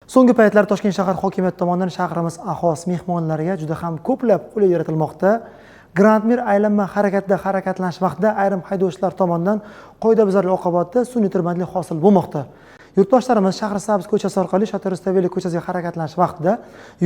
So'nggi paytlarda Toshkent shahar hokimiyati tomonidan shahrimiz aholisi mehmonlariga juda ham ko'plab qulay yaratilmoqda. Grand Mir aylanma harakatida harakatlanish vaqtida ayrim haydovchilar tomonidan qoidabuzarlik oqibatida sun'iy tirbandlik hosil bo'lmoqda. Yurtdoshlarimiz Shahrisabz ko'chasi orqali Shota Rustaveli ko'chasiga harakatlanish vaqtida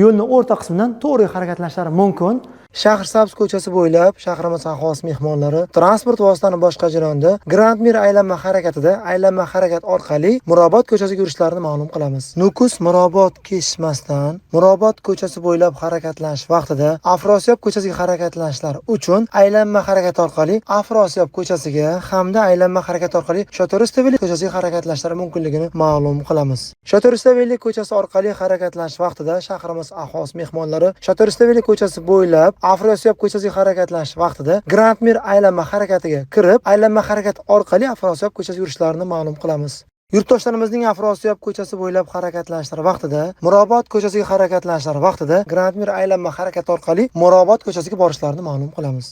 yo'lning o'rta qismidan to'g'ri harakatlanishlari mumkin. Shahrisabz ko'chasi bo'ylab shahrimiz aholisi mehmonlari transport vositani boshqa jarayonda Grand Mir aylanma harakatida aylanma harakat orqali Mirobod ko'chasiga yurishlarini ma'lum qilamiz. Nukus Mirobod kesishmasdan Mirobod ko'chasi bo'ylab harakatlanish vaqtida Afrosiyob ko'chasiga harakatlanishlar uchun aylanma harakat orqali Afrosiyob ko'chasiga hamda aylanma harakat orqali Shota Rustaveli ko'chasiga harakatlanishlari mumkinligini ma'lum qilamiz. Shota Rustaveli ko'chasi orqali harakatlanish vaqtida shahrimiz aholisi mehmonlari Shota Rustaveli ko'chasi bo'ylab Afrosiyob ko'chasiga harakatlanish vaqtida Grand Mir aylanma harakatiga kirib, aylanma harakat orqali Afrosiyob ko'chasiga yurishlarini ma'lum qilamiz. Yurtdoshlarimizning Afrosiyob ko'chasi bo'ylab harakatlanishlari vaqtida, Mirobod ko'chasiga harakatlanishlari vaqtida Grand Mir aylanma harakat orqali Mirobod ko'chasiga borishlarini ma'lum qilamiz.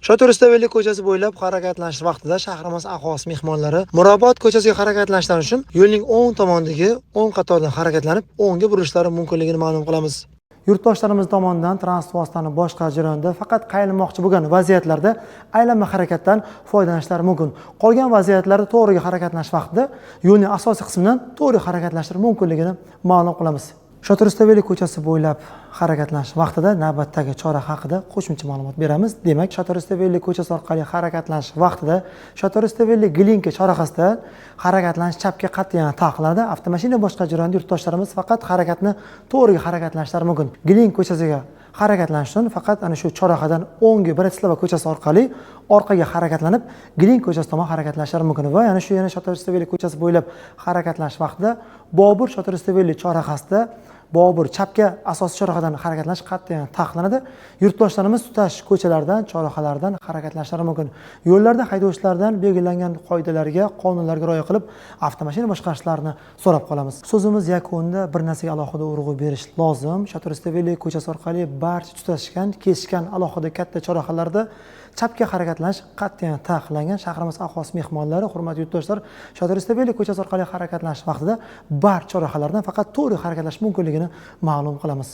Shota Rustaveli ko'chasi bo'ylab harakatlanish vaqtida shahrimiz aholisi mehmonlari Mirobod ko'chasiga harakatlanishlari uchun yo'lning o'ng tomonidagi o'ng qatordan harakatlanib, o'ngga burishlari mumkinligini ma'lum qilamiz. Yurtdoshlarimiz tomonidan transport vositani boshqa jarayonda faqat qayrilmoqchi bo'lgan vaziyatlarda aylanma harakatdan foydalanishlari mumkin. Qolgan vaziyatlarda to'g'riga harakatlanish vaqtida yo'lning asosiy qismidan to'g'ri harakatlanishlari mumkinligini ma'lum qilamiz. Shota Rustaveli ko'chasi bo'ylab harakatlanish vaqtida navbatdagi chora haqida qo'shimcha ma'lumot beramiz. Demak, Shota Rustaveli ko'chasi orqali harakatlanish vaqtida Shota Rustaveli Glinka chorrahasida harakatlanish chapga qat'iyan taqiqlanadi. Avtomashina boshqa jarayonda yurtdoshlarimiz faqat harakatni to'g'riga harakatlanishlari mumkin. Glink ko'chasiga harakatlanish uchun faqat ana shu chorrahadan o'nggi Bratislava ko'chasi orqali orqaga harakatlanib, Glink ko'chasi tomon harakatlanishlari mumkin va yana shu Shota Rustaveli ko'chasi bo'ylab harakatlanish vaqtida Bobur Shota Rustaveli chorrahasida Bobur chapga asosiy chorrahadan harakatlanish qat'iyan taqiqlanadi. Yurtdoshlarimiz tutash ko'chalardan, chorrahalardan harakatlanishlari mumkin. Yo'llarda haydovchilardan belgilangan qoidalarga, qonunlarga rioya qilib, avtomashina boshqarishlarini so'rab qolamiz. So'zimiz yakunida bir narsaga alohida urg'u berish lozim. Shota Rustaveli ko'chasi orqali barcha tutashgan, kesishgan alohida katta chorrahalarda chapga harakatlanish qat'iyan taqiqlangan. Shahrimiz aholisi mehmonlari, hurmatli yurtdoshlar, Shota Rustaveli ko'chasi orqali harakatlanish vaqtida barcha chorrahalardan faqat to'g'ri harakatlash mumkinligini ma'lum qilamiz.